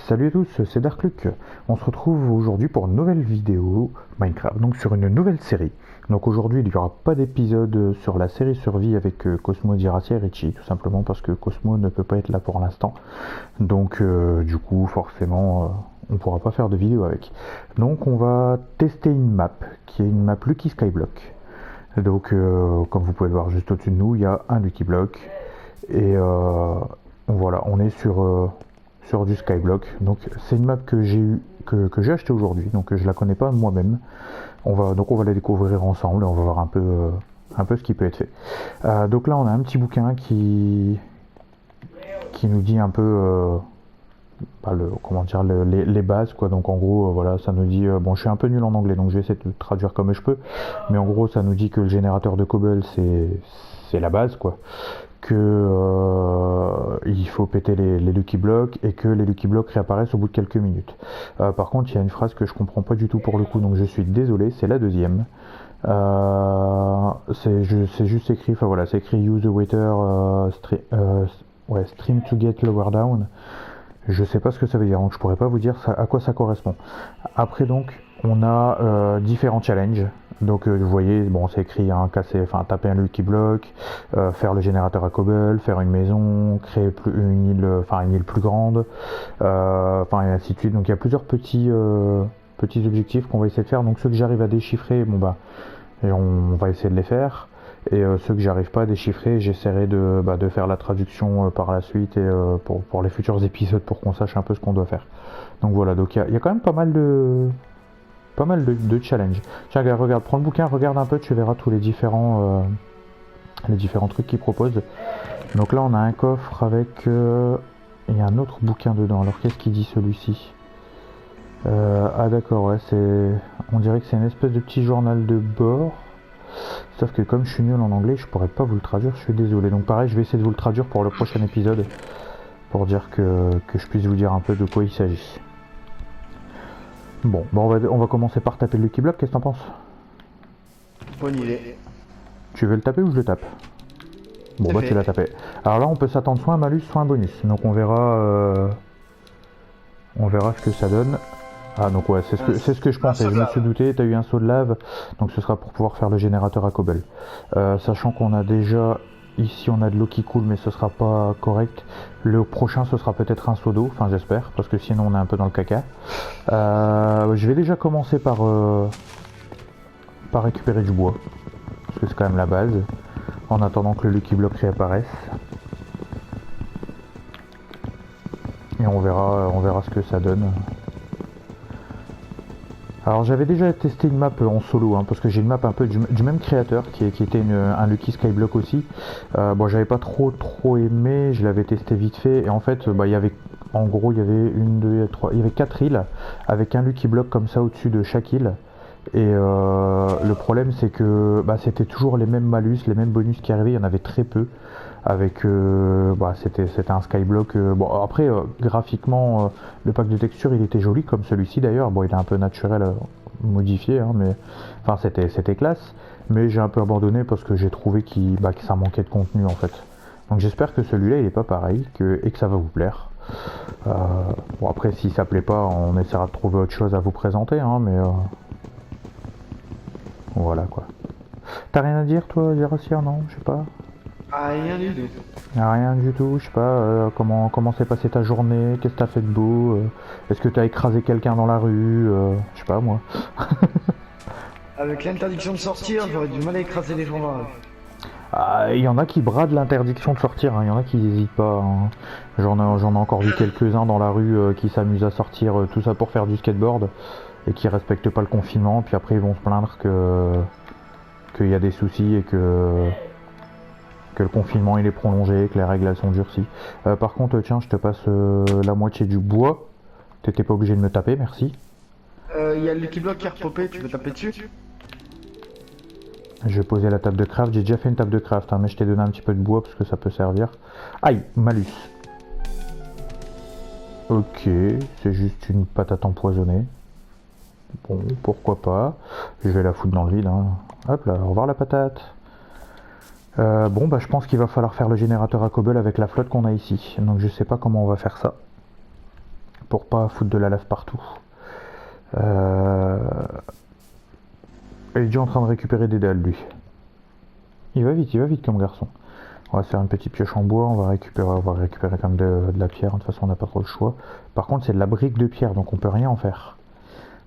Salut à tous, c'est Darkluck. On se retrouve aujourd'hui pour une nouvelle vidéo Minecraft, donc sur une nouvelle série. Donc aujourd'hui il n'y aura pas d'épisode sur la série survie avec Cosmo, Diracia et Richie, tout simplement parce que Cosmo ne peut pas être là pour l'instant. Donc du coup forcément on ne pourra pas faire de vidéo avec. Donc on va tester une map, qui est une map Lucky Skyblock. Donc comme vous pouvez le voir juste au-dessus de nous, il y a un Lucky Block. Et voilà, on est sur du Skyblock. Donc c'est une map que j'ai acheté aujourd'hui, donc je la connais pas moi-même. On va la découvrir ensemble et on va voir un peu ce qui peut être fait. Donc là on a un petit bouquin qui nous dit un peu comment dire les bases quoi. Donc en gros voilà, ça nous dit bon, je suis un peu nul en anglais donc je vais essayer de traduire comme je peux, mais en gros ça nous dit que le générateur de cobble c'est la base quoi, que il faut péter les Lucky Blocks et que les Lucky Blocks réapparaissent au bout de quelques minutes. Par contre, il y a une phrase que je comprends pas du tout pour le coup, donc je suis désolé, c'est la deuxième. C'est juste écrit, enfin voilà, c'est écrit use the water stream to get lower down. Je sais pas ce que ça veut dire, donc je pourrais pas vous dire à quoi ça correspond. Après donc, on a différents challenges. Donc vous voyez, bon c'est écrit taper un Lucky Block, faire le générateur à cobble, faire une maison, créer une île plus grande, et ainsi de suite. Donc il y a plusieurs petits objectifs qu'on va essayer de faire. Donc ceux que j'arrive à déchiffrer, on va essayer de les faire. Et ceux que j'arrive pas à déchiffrer, j'essaierai de faire la traduction par la suite et pour les futurs épisodes pour qu'on sache un peu ce qu'on doit faire. Donc voilà, donc il y a quand même pas mal de challenges. Tiens, regarde, prends le bouquin, regarde un peu, tu verras tous les différents trucs qu'il propose. Donc là on a un coffre avec il y a un autre bouquin dedans. Alors qu'est-ce qu'il dit celui-ci? Ah d'accord, ouais, on dirait que c'est une espèce de petit journal de bord. Sauf que comme je suis nul en anglais, je pourrais pas vous le traduire, je suis désolé. Donc pareil, je vais essayer de vous le traduire pour le prochain épisode, pour dire que je puisse vous dire un peu de quoi il s'agit. Bon, on va commencer par taper le Lucky Block, qu'est-ce que t'en penses? Bonne idée. Tu veux le taper ou je le tape? Bon bah tu l'as tapé. Alors là on peut s'attendre soit un malus, soit un bonus. Donc on verra ce que ça donne. Ah donc ouais, c'est ce que je pensais, je me suis douté, t'as eu un saut de lave, donc ce sera pour pouvoir faire le générateur à cobble. Sachant qu'on a déjà, ici on a de l'eau qui coule mais ce sera pas correct. Le prochain ce sera peut-être un seau d'eau, enfin j'espère, parce que sinon on est un peu dans le caca. Je vais déjà commencer par récupérer du bois, parce que c'est quand même la base, en attendant que le Lucky Block réapparaisse. Et on verra ce que ça donne. Alors j'avais déjà testé une map en solo, parce que j'ai une map un peu du même créateur qui était un Lucky Skyblock aussi. Bon j'avais pas trop aimé, je l'avais testé vite fait et en fait il y avait 4 îles avec un Lucky Block comme ça au-dessus de chaque île. Et le problème c'est que c'était toujours les mêmes malus, les mêmes bonus qui arrivaient, il y en avait très peu. Avec c'était un skyblock. Bon après graphiquement le pack de texture il était joli comme celui-ci d'ailleurs. Bon il est un peu naturel modifié mais enfin c'était classe. Mais j'ai un peu abandonné parce que j'ai trouvé que ça manquait de contenu en fait. Donc j'espère que celui-là il est pas pareil et que ça va vous plaire. Bon après si ça plaît pas on essaiera de trouver autre chose à vous présenter mais voilà quoi. T'as rien à dire toi Diracia? Non je sais pas. Ah, rien du tout. Rien du tout, je sais pas, comment s'est passée ta journée, qu'est-ce que t'as fait de beau, est-ce que t'as écrasé quelqu'un dans la rue, je sais pas moi. Avec l'interdiction de sortir, j'aurais du mal à écraser les gens dans la rue. Ah, il y en a qui bradent l'interdiction de sortir, il y en a qui n'hésitent pas. J'en ai encore vu quelques-uns dans la rue qui s'amusent à sortir, tout ça pour faire du skateboard, et qui respectent pas le confinement, puis après ils vont se plaindre qu'il y a des soucis et que le confinement il est prolongé, que les règles elles sont durcies. Par contre tiens je te passe la moitié du bois. T'étais pas obligé de me taper, merci. Il y a le Lucky Block qui a repopé, tu veux taper dessus? Je vais poser la table de craft, j'ai déjà fait une table de craft mais je t'ai donné un petit peu de bois parce que ça peut servir. Aïe, malus. Ok, c'est juste une patate empoisonnée. Bon, pourquoi pas. Je vais la foutre dans le vide. Hop là, au revoir la patate. Je pense qu'il va falloir faire le générateur à cobble avec la flotte qu'on a ici. Donc je sais pas comment on va faire ça. pour pas foutre de la lave partout. Il est déjà en train de récupérer des dalles, lui. Il va vite comme garçon. On va se faire une petite pioche en bois, on va récupérer comme de la pierre, de toute façon on n'a pas trop le choix. Par contre c'est de la brique de pierre, donc on peut rien en faire.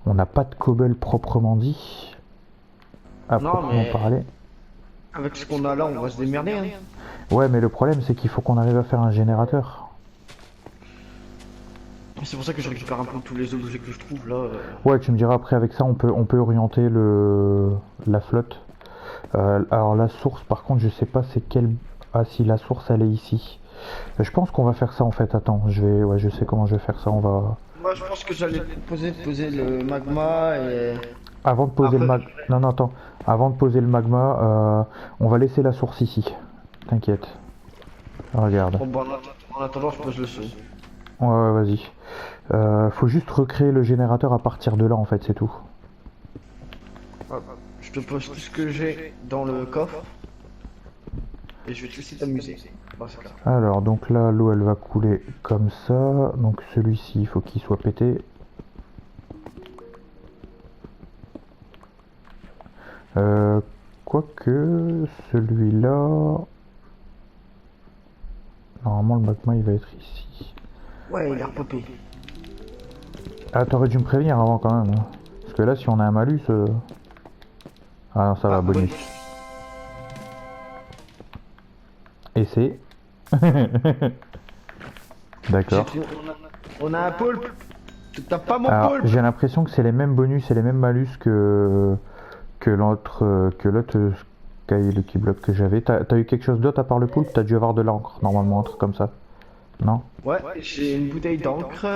On n'a pas de cobble proprement dit. À proprement parler. Avec ce qu'on a là, on va se démerder. Hein. Ouais, mais le problème c'est qu'il faut qu'on arrive à faire un générateur. C'est pour ça que je récupère un peu tous les objets que je trouve là. Ouais, tu me diras après avec ça on peut orienter la flotte. Alors la source par contre je sais pas c'est quelle... Ah si la source elle est ici. Je pense qu'on va faire ça en fait, attends, je sais comment je vais faire ça, on va... Moi je pense que j'allais proposer de poser le magma et... Avant de poser le magma... Non, attends. Avant de poser le magma, on va laisser la source ici. T'inquiète. Regarde. Bon, bah, en attendant, je pose le saut. Ouais, vas-y. Faut juste recréer le générateur à partir de là, en fait, c'est tout. Je te pose tout ce que j'ai dans le coffre. Et je vais te laisser t'amuser. Alors, donc là, l'eau, elle va couler comme ça. Donc celui-ci, il faut qu'il soit pété. Quoique celui-là, normalement le magma il va être ici. Ouais, il a repopé. Ah, t'aurais dû me prévenir avant quand même. Hein. Parce que là, si on a un malus. Ah non, ça va, bonus. Et c'est. D'accord. On a un poulpe. T'as pas mon poulpe. J'ai l'impression que c'est les mêmes bonus et les mêmes malus que l'autre Sky Lucky Block que j'avais. T'as eu quelque chose d'autre à part le poulpe? T'as dû avoir de l'encre normalement, un truc comme ça. Non? Ouais, j'ai une bouteille d'encre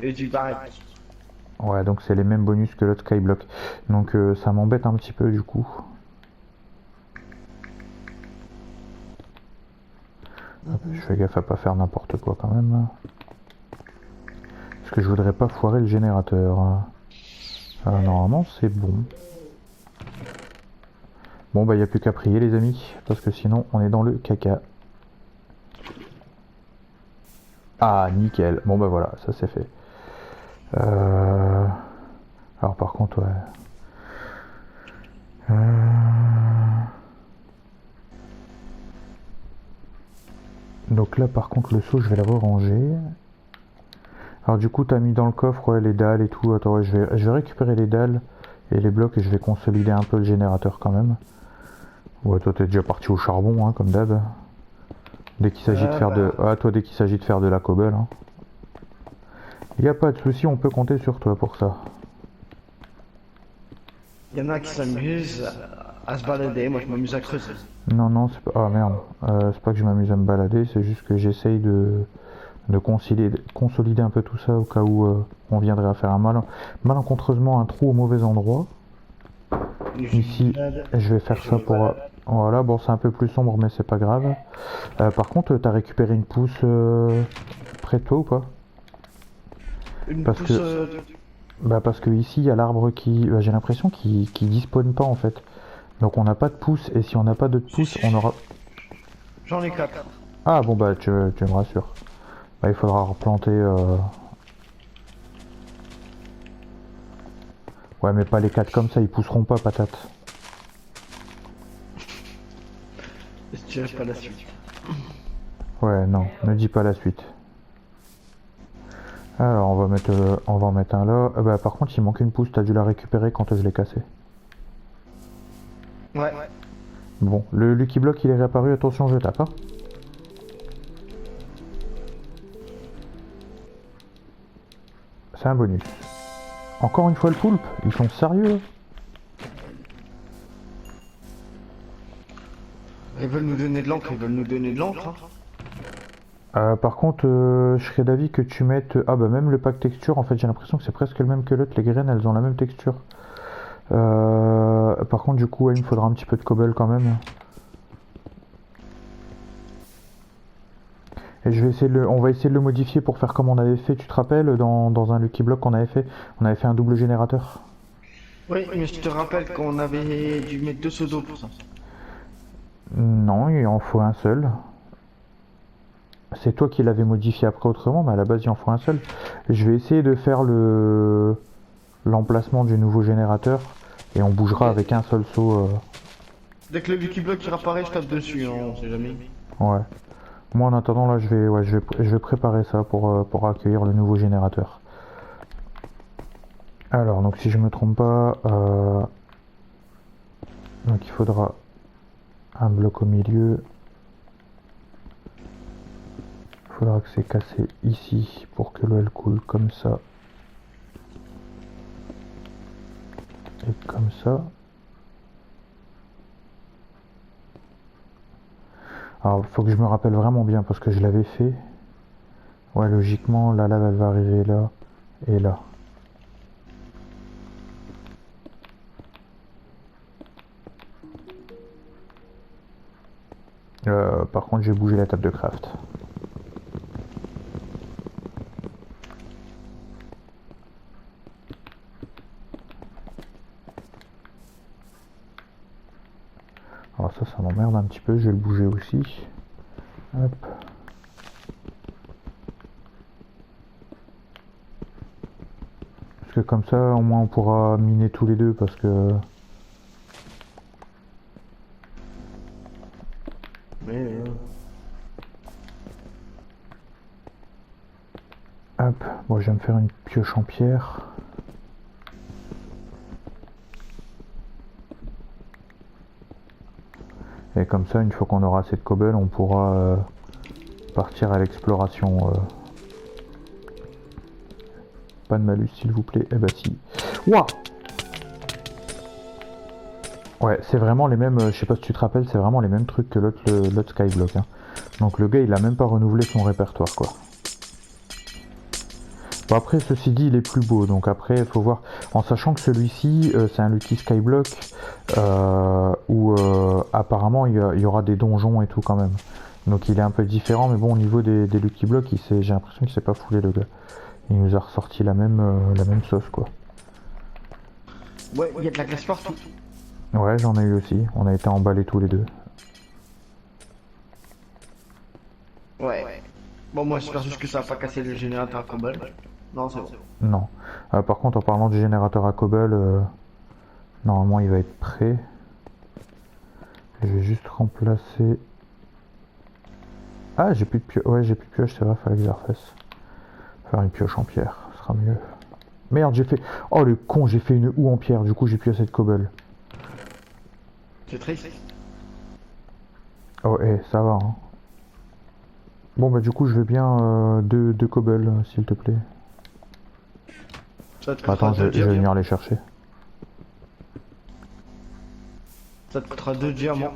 et du barret. Ouais, donc c'est les mêmes bonus que l'autre Skyblock. Donc ça m'embête un petit peu du coup. Hop, je fais gaffe à pas faire n'importe quoi quand même. Parce que je voudrais pas foirer le générateur. Normalement c'est bon. Bon bah y a plus qu'à prier les amis. Parce que sinon on est dans le caca. Ah nickel. Bon bah voilà, ça c'est fait. Alors par contre ouais. Donc là par contre le seau je vais le ranger. Alors du coup t'as mis dans le coffre ouais, les dalles et tout. Attends ouais, je vais récupérer les dalles et les blocs et je vais consolider un peu le générateur quand même. Ouais toi t'es déjà parti au charbon hein, comme d'hab. Dès qu'il s'agit de faire dès qu'il s'agit de faire de la cobble. Hein. Y a pas de souci, on peut compter sur toi pour ça. Il y en a qui s'amusent à se balader, moi je m'amuse à creuser. Non, c'est pas... Ah merde, c'est pas que je m'amuse à me balader, c'est juste que j'essaye de consolider un peu tout ça au cas où on viendrait à faire malencontreusement un trou au mauvais endroit. Ici, je vais faire ça pour... Voilà, bon c'est un peu plus sombre mais c'est pas grave. Par contre, t'as récupéré une pousse près de toi ou pas? Parce que ici il y a l'arbre qui... j'ai l'impression qu'il despawn pas en fait. Donc on n'a pas de pouce et si on n'a pas de pouce on aura... J'en ai 4. Ah bon bah tu me rassures. Bah, il faudra replanter... Ouais mais pas les 4 comme ça, ils pousseront pas patate. Je dirais pas la suite. Ouais non, ne dis pas la suite. Alors on va en mettre un là. Bah par contre il manque une pousse, t'as dû la récupérer quand je l'ai cassé. Ouais. Bon, le Lucky Block il est réapparu, attention je tape hein. C'est un bonus. Encore une fois le poulpe, ils sont sérieux. Ils veulent nous donner de l'encre, hein. Par contre, je serais d'avis que tu mettes... Ah bah même le pack texture, en fait j'ai l'impression que c'est presque le même que l'autre, les graines elles ont la même texture. Par contre du coup ouais, il me faudra un petit peu de cobble quand même. Et je vais essayer on va essayer de le modifier pour faire comme on avait fait, tu te rappelles, dans un Lucky Block qu'on avait fait un double générateur. Oui, mais je te rappelle qu'on avait dû mettre 2 seaux d'eau pour ça. Non, il en faut un seul. C'est toi qui l'avais modifié après autrement, mais à la base il en faut un seul. Je vais essayer de faire l'emplacement du nouveau générateur et on bougera Ok. avec un seul saut. Dès que le Lucky Block il apparaît, je tape dessus, hein, on sait jamais. Ouais. Moi en attendant là je vais préparer ça pour accueillir le nouveau générateur. Alors donc si je me trompe pas, donc il faudra un bloc au milieu. Il faudra que c'est cassé ici pour que l'eau elle coule comme ça. Et comme ça. Alors faut que je me rappelle vraiment bien parce que je l'avais fait. Ouais logiquement la lave elle va arriver là et là. Par contre j'ai bougé la table de craft. Alors ça m'emmerde un petit peu, je vais le bouger aussi. Hop. Parce que comme ça au moins on pourra miner tous les deux parce que... Mais Hop, bon je vais me faire une pioche en pierre. Et comme ça, une fois qu'on aura assez de cobble, on pourra partir à l'exploration. Pas de malus s'il vous plaît. Eh bah si. Ouah. Ouais, c'est vraiment les mêmes, je sais pas si tu te rappelles, c'est vraiment les mêmes trucs que l'autre Skyblock. Hein. Donc le gars il a même pas renouvelé son répertoire quoi. Bon après ceci dit il est plus beau, donc après il faut voir, en sachant que celui-ci c'est un Lucky Skyblock où apparemment il y aura des donjons et tout quand même. Donc il est un peu différent, mais bon au niveau des Lucky Blocks j'ai l'impression qu'il s'est pas foulé le gars. Il nous a ressorti la même sauce quoi. ouais, il y a de la glace partout. Ouais j'en ai eu aussi, on a été emballés tous les deux. Ouais. Bon, moi j'espère juste que ça va pas casser le générateur à cobble. Non, c'est bon. Non. Par contre en parlant du générateur à cobble, normalement il va être prêt. Je vais juste remplacer... Ah j'ai plus de pioche, ouais j'ai plus de pioche, c'est vrai, fallait que je la refasse. Faire une pioche en pierre, ce sera mieux. Merde j'ai fait... Oh le con, j'ai fait une houe en pierre, du coup j'ai plus assez de cobble. C'est triste. Oh ça va hein. Bon bah du coup je veux bien deux cobble s'il te plaît. Ça te coûtera Attends, je 2 vais diamants. venir les chercher. Ça te coûtera 2 diamants.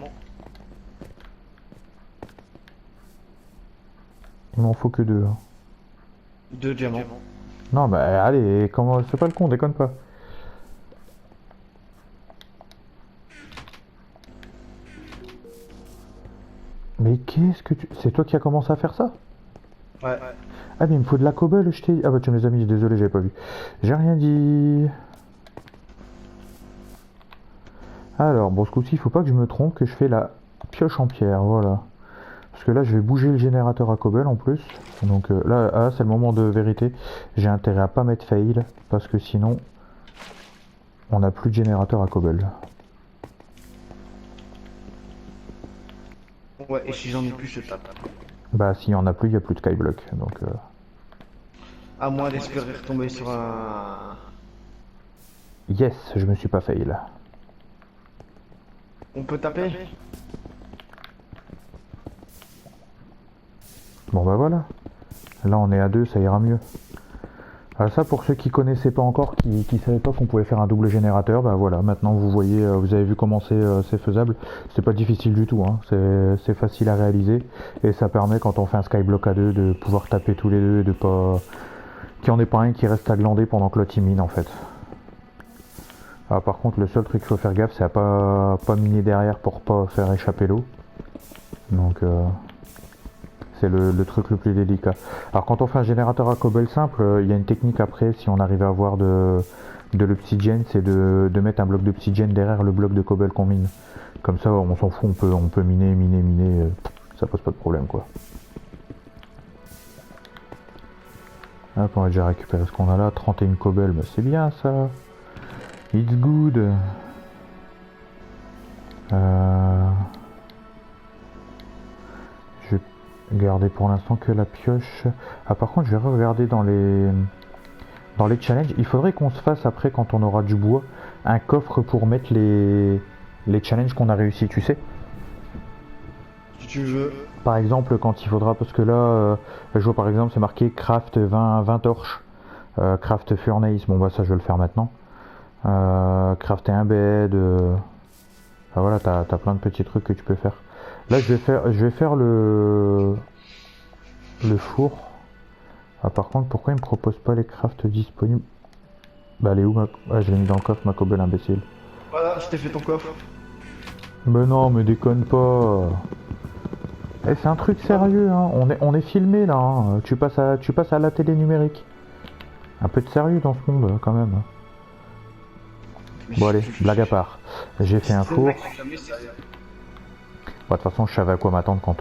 Il m'en faut que deux. Hein. 2 diamants. Non bah allez, comment... c'est pas le con, déconne pas. Mais qu'est-ce que tu... C'est toi qui as commencé à faire ça? Ouais. Ah mais il me faut de la cobble, je t'ai... Ah bah tu me les as mis, désolé, j'avais pas vu. J'ai rien dit. Alors, bon ce coup-ci, il faut pas que je me trompe, que je fais la pioche en pierre, voilà. Parce que là, je vais bouger le générateur à cobble en plus. Donc là, ah, c'est le moment de vérité. J'ai intérêt à pas mettre fail, parce que sinon, on n'a plus de générateur à cobble. Ouais, et si j'en ai plus, je tape. Bah s'il y en a plus, il n'y a plus de skyblock. Donc À moins d'espérer retomber sur un... yes, je me suis pas fail. On peut taper? Bon bah voilà. Là on est à 2, ça ira mieux. Ça pour ceux qui connaissaient pas encore, qui savaient pas qu'on pouvait faire un double générateur, bah voilà, maintenant vous voyez, vous avez vu comment c'est faisable. C'est pas difficile du tout, hein. C'est facile à réaliser et ça permet quand on fait un skyblock à 2 de pouvoir taper tous les deux et de pas... qu'il n'y en ait pas un qui reste à glander pendant que l'autre il mine en fait. Ah, par contre le seul truc qu'il faut faire gaffe c'est à pas miner derrière pour pas faire échapper l'eau. Donc c'est le truc le plus délicat. Alors quand on fait un générateur à cobble simple, il y a une technique après, si on arrive à avoir de l'obsidienne, c'est de mettre un bloc d'obsidienne derrière le bloc de cobble qu'on mine. Comme ça on s'en fout, on peut miner, ça pose pas de problème quoi. Hop, on va déjà récupérer ce qu'on a là. 31 cobble, bah, c'est bien ça. It's good. Je vais garder pour l'instant que la pioche. Ah, par contre, je vais regarder dans les challenges. Il faudrait qu'on se fasse après, quand on aura du bois, un coffre pour mettre les challenges qu'on a réussi, tu sais. Si tu veux. Par exemple, quand il faudra, parce que là, je vois par exemple, c'est marqué craft 20 torches, craft furnace, bon bah ça je vais le faire maintenant. Crafter un bed, enfin, voilà, t'as plein de petits trucs que tu peux faire. Là je vais faire le four. Ah, par contre, pourquoi il me propose pas les crafts disponibles? Bah elle est où ma... Ah, je l'ai mis dans le coffre, ma cobble imbécile. Voilà, je t'ai fait ton coffre. Mais non, me déconne pas. Eh, c'est un truc sérieux, hein. On est filmé là, hein. Tu passes à la télé numérique. Un peu de sérieux dans ce monde quand même. Bon allez, blague à part. J'ai fait un four. Bon, de toute façon, je savais à quoi m'attendre quand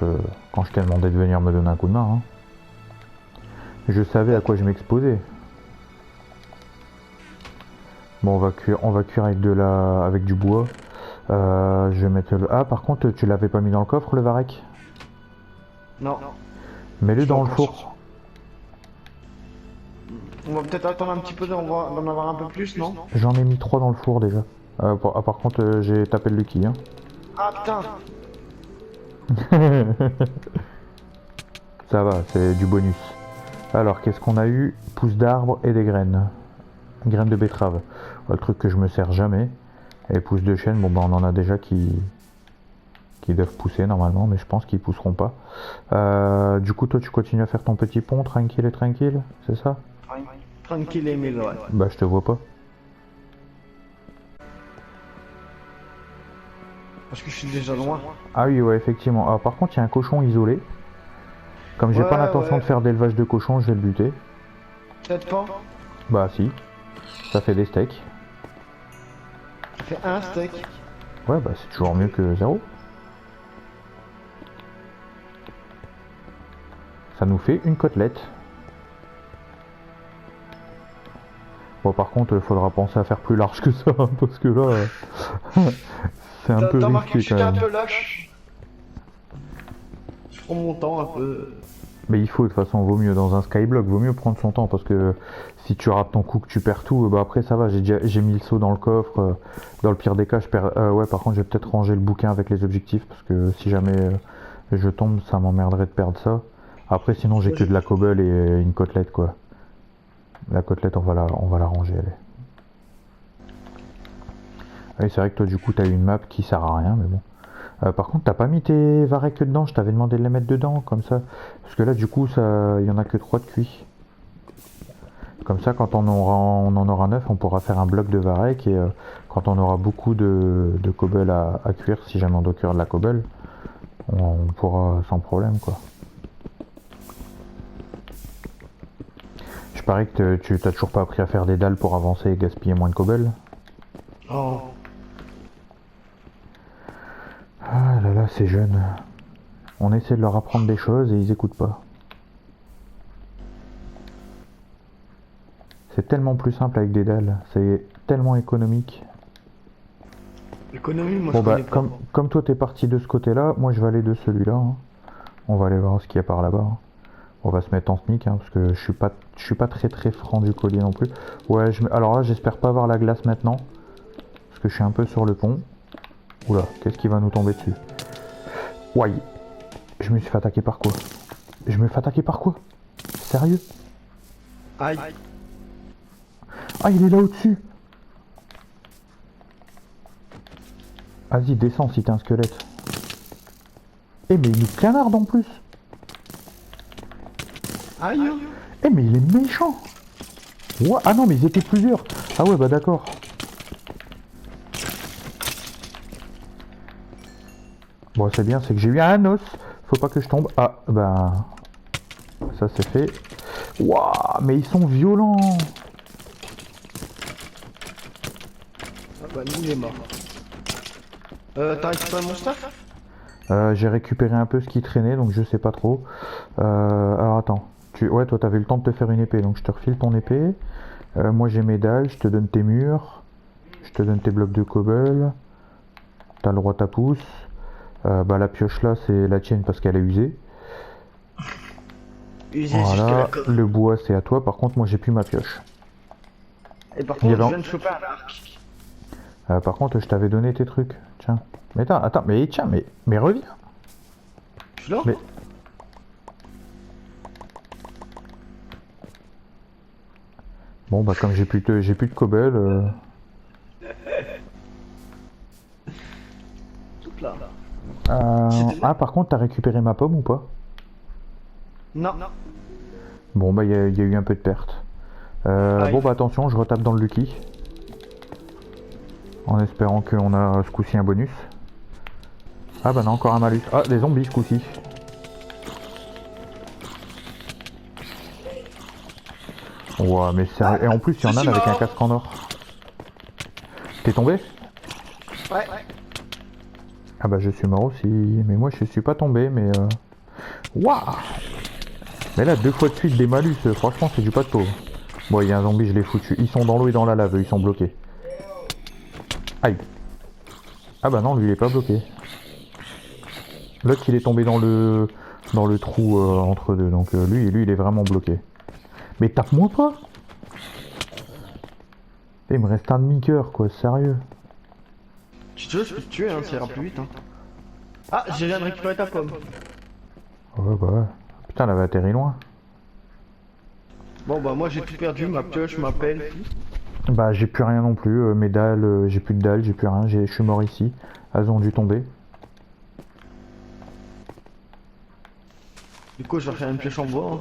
je t'ai demandé de venir me donner un coup de main. Hein. Je savais à quoi je m'exposais. Bon, on va cuire avec du bois. Je vais mettre le... Ah, par contre, tu l'avais pas mis dans le coffre, le varech? Non. Mets-le dans le four. On va peut-être attendre un petit peu d'en avoir un peu plus, non? J'en ai mis 3 dans le four déjà. Par contre, j'ai tapé le Lucky. Hein. Ah putain! Ça va, c'est du bonus. Alors, qu'est-ce qu'on a eu? Pousses d'arbres et des graines. Graines de betterave. Le truc que je me sers jamais. Et pousses de chêne, bon bah on en a déjà qui doivent pousser normalement, mais je pense qu'ils pousseront pas. Du coup, toi tu continues à faire ton petit pont, tranquille et tranquille, c'est ça? Tranquille et mille, ouais. Bah je te vois pas. Parce que je suis déjà loin. Ah oui, ouais, effectivement. Ah, par contre, il y a un cochon isolé. Comme j'ai pas l'intention de faire d'élevage de cochons, je vais le buter. Peut-être pas. Bah si. Ça fait des steaks. Ça fait un steak. Ouais, bah c'est toujours mieux que 0. Ça nous fait une côtelette. Bon, par contre, il faudra penser à faire plus large que ça, hein, parce que là, c'est un peu risqué quand même. Un peu lâche. Je prends mon temps un peu. Mais il faut, de toute façon, vaut mieux dans un skyblock, vaut mieux prendre son temps, parce que si tu rates ton coup, que tu perds tout, bah après ça va, j'ai mis le saut dans le coffre, dans le pire des cas, je perds... ouais, par contre, je vais peut-être ranger le bouquin avec les objectifs, parce que si jamais je tombe, ça m'emmerderait de perdre ça. Après, sinon, j'ai que de la cobble et une côtelette, quoi. La côtelette, on va la ranger, elle est. Oui, c'est vrai que toi, du coup, t'as une map qui sert à rien, mais bon. Par contre, t'as pas mis tes varechs dedans, je t'avais demandé de les mettre dedans, comme ça. Parce que là, du coup, il y en a que 3 de cuits. Comme ça, quand on en aura 9, on pourra faire un bloc de varech, et quand on aura beaucoup de cobble à cuire, si jamais on doit cuire de la cobble, on pourra sans problème, quoi. Je parie que tu t'as toujours pas appris à faire des dalles pour avancer et gaspiller moins de cobble. Oh. Ah là là, ces jeunes. On essaie de leur apprendre des choses et ils écoutent pas. C'est tellement plus simple avec des dalles, c'est tellement économique. L'économie, moi bon je bah, connais pas. comme toi t'es parti de ce côté-là, moi je vais aller de celui-là. Hein. On va aller voir ce qu'il y a par là-bas. Hein. On va se mettre en sneak, hein, parce que je suis pas très franc du collier non plus. Ouais, alors là j'espère pas avoir la glace maintenant, parce que je suis un peu sur le pont. Oula, qu'est-ce qui va nous tomber dessus? Ouais, je me suis fait attaquer par quoi? Je me fais attaquer par quoi? Sérieux? Aïe. Ah, il est là au-dessus. Vas-y, descends si t'es un squelette. Eh, mais il nous canarde en plus. Aïe. Eh, mais il est méchant. Ouais. Ah non, mais ils étaient plusieurs. Ah ouais, bah d'accord. Bon, c'est bien, c'est que j'ai eu un os. Faut pas que je tombe. Ah, bah... Ça, c'est fait. Waouh, mais ils sont violents. Ah bah, nous, il est mort. T'as récupéré mon stuff? J'ai récupéré un peu ce qui traînait, donc je sais pas trop. Alors, attends. Ouais, toi t'avais le temps de te faire une épée, donc je te refile ton épée. Moi j'ai mes dalles, je te donne tes murs. Je te donne tes blocs de cobble. T'as le droit à ta pousse. Bah la pioche là c'est la tienne parce qu'elle est usée. Usé jusqu'à la Voilà, coque. le bois c'est à toi, par contre moi j'ai plus ma pioche. Et par Il y contre, je avait- viens de choper un arc. Par contre je t'avais donné tes trucs. Tiens. Mais attends, mais tiens, mais reviens. Je suis là. Mais- Bon bah comme j'ai plus de cobble, Tout là. Ah par contre t'as récupéré ma pomme ou pas? Non. Bon bah il y a eu un peu de perte. Aïe. Bon bah attention, je retape dans le Lucky. En espérant qu'on a ce coup-ci un bonus. Ah bah non, encore un malus. Ah, des zombies ce coup-ci. Ouah, mais sérieux. Et en plus, il y en a un avec un casque en or. T'es tombé? Ouais. Ah bah je suis mort aussi. Mais moi je suis pas tombé, mais Waouh. Mais là, 2 fois de suite des malus, franchement c'est du pas de pauvre. Bon, il y a un zombie, je l'ai foutu. Ils sont dans l'eau et dans la lave, ils sont bloqués. Aïe. Ah bah non, lui il est pas bloqué. L'autre il est tombé dans le trou entre deux, donc lui il est vraiment bloqué. Mais tape-moi pas. Il me reste un demi-cœur quoi, sérieux. Si tu veux, je peux te tuer, hein, ça ira plus vite. Hein. Ah, je viens de récupérer ta pomme. Ouais bah ouais. Putain, elle avait atterri loin. Bon, bah, moi j'ai tout perdu, ma pioche, ma pelle. Bah j'ai plus rien non plus, mes dalles, j'ai plus de dalles, j'ai plus rien, je suis mort ici. Elles ont dû tomber. Du coup, je vais faire une pioche en bois. Hein.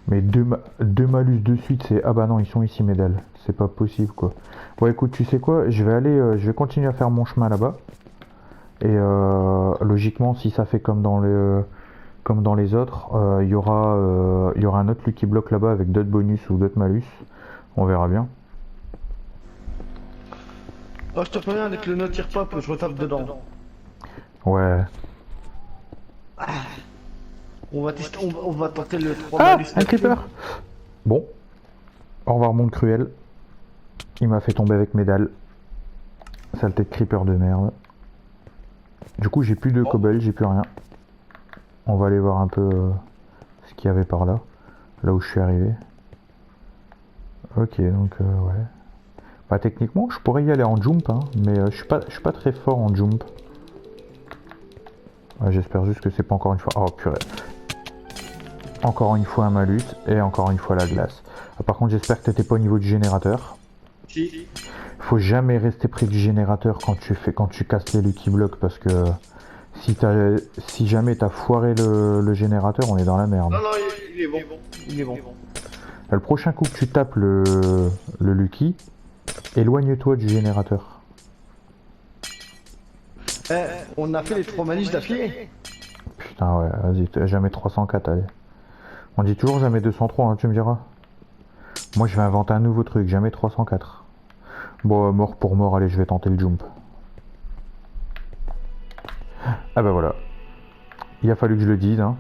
Mais deux malus de suite, c'est... Ah bah non, ils sont ici mes dalles. C'est pas possible quoi. Bon écoute, tu sais quoi, je vais aller, je vais continuer à faire mon chemin là-bas. Et logiquement, si ça fait comme dans les autres, il y aura un autre Lucky Block là-bas avec d'autres bonus ou d'autres malus. On verra bien. Oh, je te préviens, avec le no tire pop, je retape dedans. Ouais. On va tester, on va tenter le 3 Ah, malus. un creeper. Bon. Au revoir monde cruel. Il m'a fait tomber avec mes dalles. Saleté de creeper de merde. Du coup, j'ai plus de cobble, j'ai plus rien. On va aller voir un peu ce qu'il y avait par là. Là où je suis arrivé. Ok, donc ouais. Bah techniquement, je pourrais y aller en jump, hein, mais je suis pas très fort en jump. Ouais, j'espère juste que c'est pas encore une fois... Oh purée. Encore une fois un malus et encore une fois la glace. Par contre, j'espère que t'étais pas au niveau du générateur. Si. Faut jamais rester près du générateur quand tu casses les Lucky Blocks parce que si jamais t'as foiré le générateur, on est dans la merde. Non, non, il est bon. Il est bon. Le prochain coup que tu tapes le Lucky, éloigne-toi du générateur. Eh, on a fait les 3 malus d'affilée. Putain ouais, vas-y, jamais 304, allez. On dit toujours jamais 203, hein, tu me diras. Moi je vais inventer un nouveau truc, jamais 304. Bon, mort pour mort, allez, je vais tenter le jump. Ah bah voilà. Il a fallu que je le dise, hein.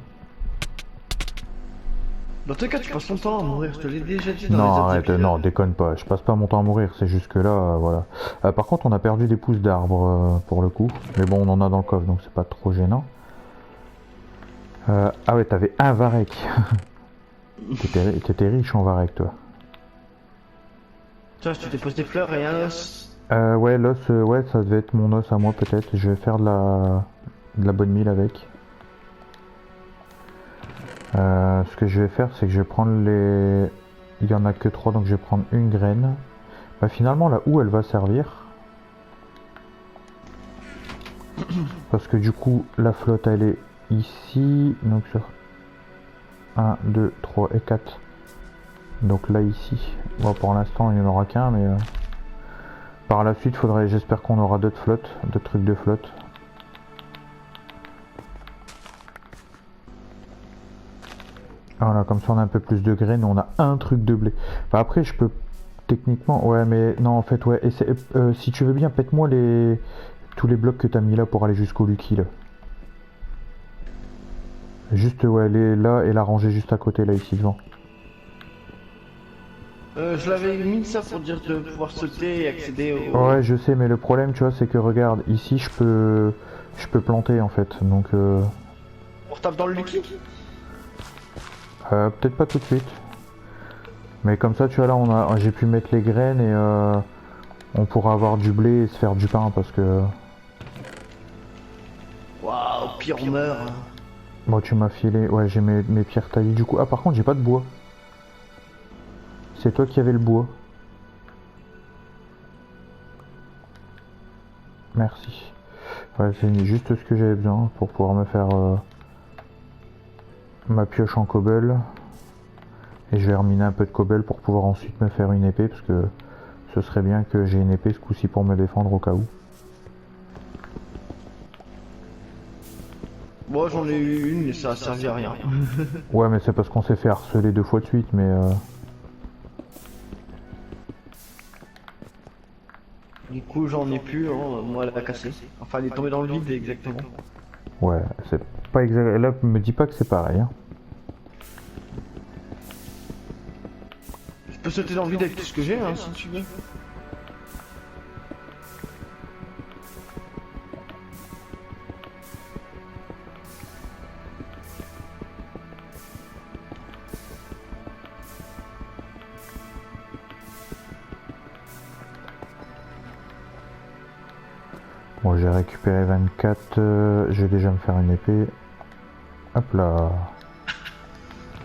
Dans tous les cas, tu passes ton temps à mourir, je te l'ai déjà dit dans Non, les autres arrête, épisodes. non, déconne pas. Je passe pas mon temps à mourir, c'est juste que là, voilà. Par contre, on a perdu des pousses d'arbres pour le coup. Mais bon, on en a dans le coffre, donc c'est pas trop gênant. Ah ouais, t'avais un varech. T'étais riche en varech, toi. Tiens, je te dépose des fleurs et un os. Ouais, l'os, ouais, ça devait être mon os à moi peut-être. Je vais faire de la bonne mille avec. Ce que je vais faire, c'est que je vais prendre les... Il y en a que 3, donc je vais prendre une graine. Bah finalement, là où elle va servir. Parce que du coup, la flotte, elle est ici. Donc sur 1, 2, 3 et 4. Donc là, ici. Bon, pour l'instant, il n'y en aura qu'un, mais... Par la suite, j'espère qu'on aura d'autres flottes, d'autres trucs de flotte. Voilà, comme ça on a un peu plus de graines, on a un truc de blé. Enfin, après, je peux techniquement... Ouais, mais non, en fait, ouais. Si tu veux bien, pète-moi tous les blocs que t'as mis là pour aller jusqu'au Lucky, là. Juste, ouais, elle est là et la ranger juste à côté, là, ici devant. Je l'avais mis ça pour dire de pouvoir sauter et accéder Ouais, au... je sais, mais le problème, tu vois, c'est que regarde, ici, je peux planter en fait. Donc, On tape dans le liquide. peut-être pas tout de suite. Mais comme ça, tu vois, là, j'ai pu mettre les graines et on pourra avoir du blé et se faire du pain parce que. Waouh, pire on meurt. Hein. Moi, tu m'as filé. Ouais, j'ai mes pierres taillées. Du coup, ah, par contre, j'ai pas de bois. C'est toi qui avais le bois. Merci. Ouais, c'est juste ce que j'avais besoin pour pouvoir me faire ma pioche en cobble. Et je vais reminer un peu de cobble pour pouvoir ensuite me faire une épée parce que ce serait bien que j'ai une épée ce coup-ci pour me défendre au cas où. Moi j'en ai eu une mais ça a servi à rien. Ouais, mais c'est parce qu'on s'est fait harceler 2 fois de suite, mais Du coup j'en ai plus, hein. Moi elle a cassé. Enfin elle est tombée dans le vide exactement. ouais, c'est pas exact. Là, me dis pas que c'est pareil. Hein. Je peux sauter dans le vide avec tout ce que j'ai hein, si tu veux. Bon, j'ai récupéré 24. Je vais déjà me faire une épée. Hop là.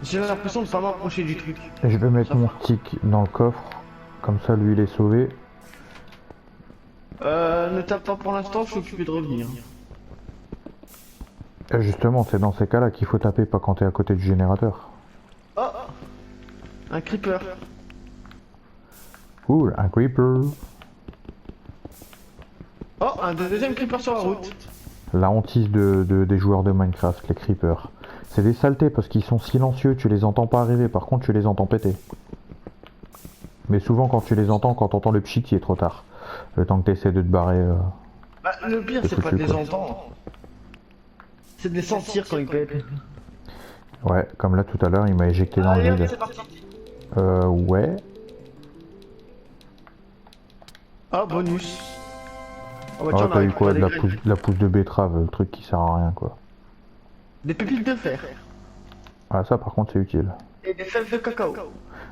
J'ai l'impression de pas m'approcher du truc. Et je vais mettre Ça mon va. stick dans le coffre. Comme ça, lui, il est sauvé. Ne tape pas pour l'instant, je suis occupé de revenir. Et justement, c'est dans ces cas-là qu'il faut taper, pas quand t'es à côté du générateur. Oh, un creeper. Cool, un creeper. Oh, un deuxième creeper sur la route. La hantise des joueurs de Minecraft, les creepers. C'est des saletés parce qu'ils sont silencieux, tu les entends pas arriver, par contre tu les entends péter. Mais souvent quand tu les entends, quand t'entends le pchit, il est trop tard. Le temps que t'essaies de te barrer, Bah, le pire, t'es c'est pas foutu de les quoi. entendre. C'est de les sentir quand ils pètent. Ouais, comme là tout à l'heure, il m'a éjecté dans Allez, le hop, vide. c'est parti. Ouais. Ah, bonus. Oh bah Oh, tiens, on a t'as eu quoi? récupéré De des la graines. la pousse de betterave, le truc qui sert à rien quoi. Des pépites de fer. Ah, ça par contre c'est utile. Et des fèves de cacao.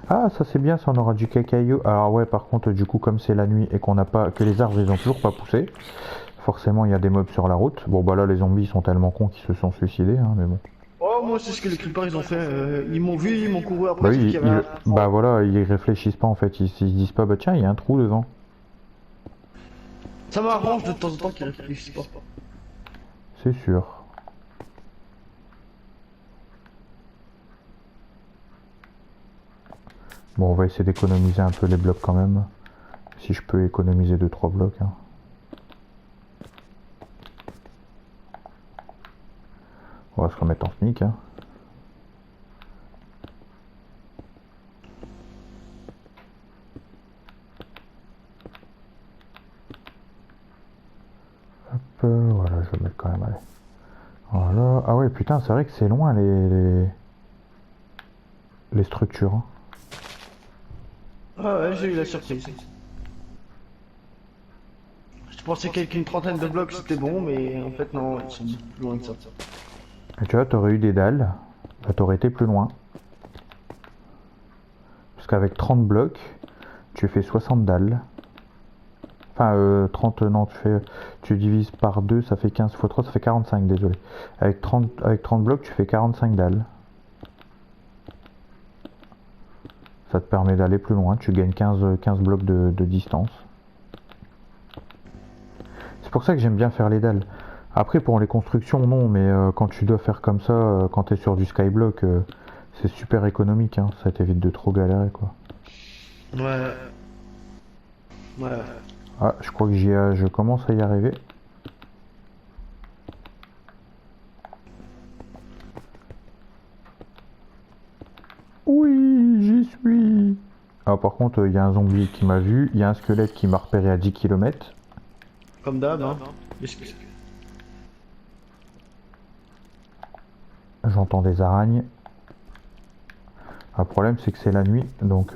Ah, ça c'est bien, ça on aura du cacaillou. Alors ouais, par contre, du coup, comme c'est la nuit et qu'on n'a pas, que les arbres ils ont toujours pas poussé, forcément il y a des mobs sur la route. Bon bah là, les zombies ils sont tellement cons qu'ils se sont suicidés, hein, mais bon. Oh, moi, c'est ce que les creepers ils ont fait. Ils m'ont vu, ils m'ont couru après. Bah Sauf oui, qu'il y avait un... bah voilà, ils réfléchissent pas en fait, ils se disent pas, bah tiens, il y a un trou devant. Ça m'arrange de temps en temps qu'ils réfléchissent pas. C'est sûr. Bon, on va essayer d'économiser un peu les blocs quand même. Si je peux économiser 2-3 blocs. Hein. On va se remettre en sneak. Hein. Hop, voilà, je vais mettre quand même. Allez. Voilà. Ah ouais, putain, c'est vrai que c'est loin les structures. Hein. Ah ouais, j'ai eu la surprise. Je pensais qu'avec une trentaine de blocs c'était bon, mais en fait non, ils sont plus loin que ça. Et tu vois, t'aurais eu des dalles, bah, t'aurais été plus loin. Parce qu'avec 30 blocs, tu fais 60 dalles. Enfin, 30, non, tu divises par 2, ça fait 15 x 3, ça fait 45, désolé. Avec 30 blocs, tu fais 45 dalles. Ça te permet d'aller plus loin, tu gagnes 15 blocs de distance. C'est pour ça que j'aime bien faire les dalles. Après, pour les constructions, non, mais quand tu dois faire comme ça, quand tu es sur du skyblock, c'est super économique, hein, ça t'évite de trop galérer, quoi. Ouais. Ouais. Ah, je crois que je commence à y arriver. Oui, j'y suis. Ah, par contre, il y a un zombie qui m'a vu, il y a un squelette qui m'a repéré à 10 km. Comme d'hab, hein. J'entends des araignées. Le problème c'est que c'est la nuit, donc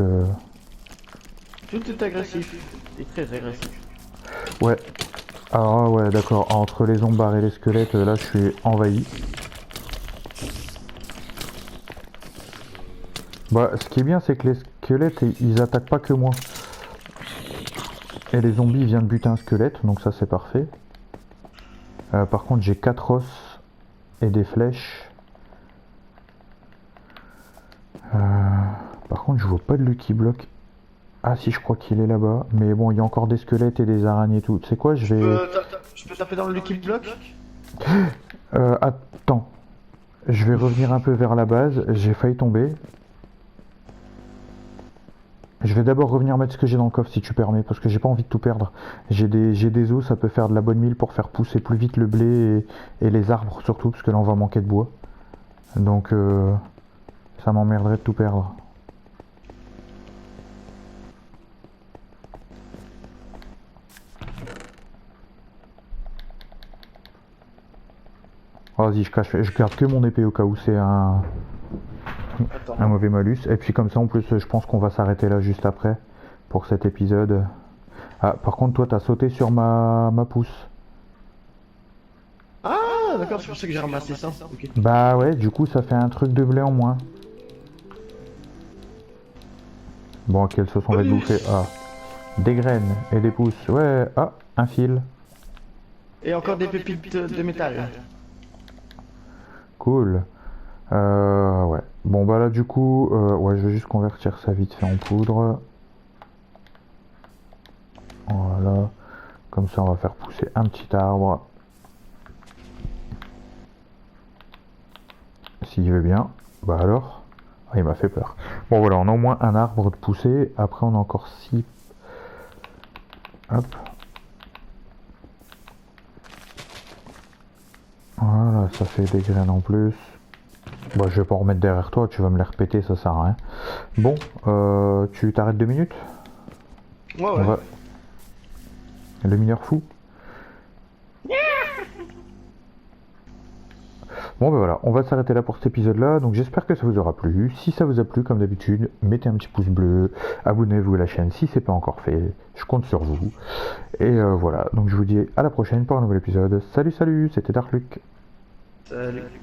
Tout est agressif. Et très agressif. ouais. Ah ouais, d'accord. Entre les zombards et les squelettes, là je suis envahi. Bah, ce qui est bien, c'est que les squelettes, ils attaquent pas que moi. Et les zombies viennent de buter un squelette, donc ça c'est parfait. Par contre, j'ai 4 os et des flèches. Par contre, je vois pas de Lucky Block. Ah si, je crois qu'il est là-bas. Mais bon, il y a encore des squelettes et des araignées et tout. Tu sais quoi, je vais... Je peux taper dans le Lucky Block? Attends. Je vais revenir un peu vers la base. J'ai failli tomber. Je vais d'abord revenir mettre ce que j'ai dans le coffre si tu permets, parce que j'ai pas envie de tout perdre. J'ai des os, ça peut faire de la bonne mine pour faire pousser plus vite le blé et les arbres surtout, parce que là on va manquer de bois. Donc ça m'emmerderait de tout perdre. Vas-y, je garde que mon épée au cas où c'est un mauvais malus. Et puis comme ça en plus je pense qu'on va s'arrêter là juste après pour cet épisode. Ah par contre toi t'as sauté sur ma pousse. Ah, d'accord, c'est pour ça que j'ai ramassé ça. Ok. Bah ouais, du coup ça fait un truc de blé en moins. Bon, quelle sauce on va bouffer? Ah, des graines et des pousses. Ouais, ah, un fil. Et encore des pépites de métal. Cool. Ouais. Bon bah là du coup, ouais, je vais juste convertir ça vite fait en poudre. Voilà. Comme ça on va faire pousser un petit arbre. S'il veut bien. Bah alors. Ah, il m'a fait peur. Bon voilà, on a au moins un arbre de poussée. Après on a encore 6. Hop. Voilà, ça fait des graines en plus. Bah je vais pas en remettre derrière toi, tu vas me les répéter, ça sert à rien. Bon, tu t'arrêtes 2 minutes? Ouais, On va... Le mineur fou. Bon ben voilà, on va s'arrêter là pour cet épisode là, donc j'espère que ça vous aura plu. Si ça vous a plu, comme d'habitude, mettez un petit pouce bleu, abonnez-vous à la chaîne si c'est pas encore fait, je compte sur vous. Et voilà, donc je vous dis à la prochaine pour un nouvel épisode. Salut, c'était Dark Luke. Salut.